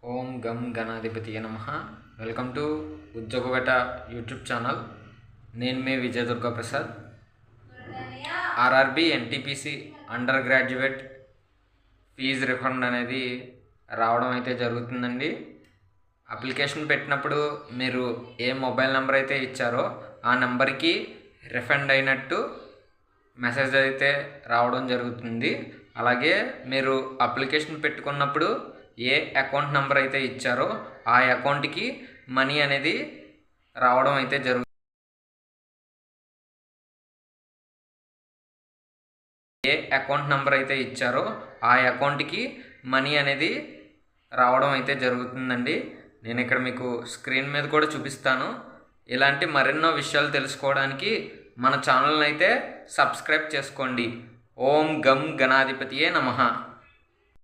ఓం గం గణాధిపతియే నమః. Welcome to Udyogaveta YouTube channel. నేను మీ Vijaya Durga Prasad. RRB NTPC undergraduate fee refund అనేది రావడం అయితే జరుగుతుందండి. అప్లికేషన్ పెట్టినప్పుడు మీరు ఏ మొబైల్ నెంబర్ అయితే ఇచ్చారో ఆ నెంబర్కి రిఫండ్ అయినట్టు మెసేజ్ అయితే రావడం జరుగుతుంది. అలాగే మీరు అప్లికేషన్ పెట్టుకున్నప్పుడు ఏ అకౌంట్ నెంబర్ అయితే ఇచ్చారో ఆ అకౌంట్కి మనీ అనేది రావడం అయితే జరుగుతుంది. ఏ అకౌంట్ నెంబర్ అయితే ఇచ్చారో ఆ అకౌంట్కి మనీ అనేది రావడం అయితే జరుగుతుందండి. నేను ఇక్కడ మీకు స్క్రీన్ మీద కూడా చూపిస్తాను. ఇలాంటి మరెన్నో విషయాలు తెలుసుకోవడానికి మన ఛానల్ని అయితే సబ్స్క్రైబ్ చేసుకోండి. ఓం గం గణాధిపతియే నమః.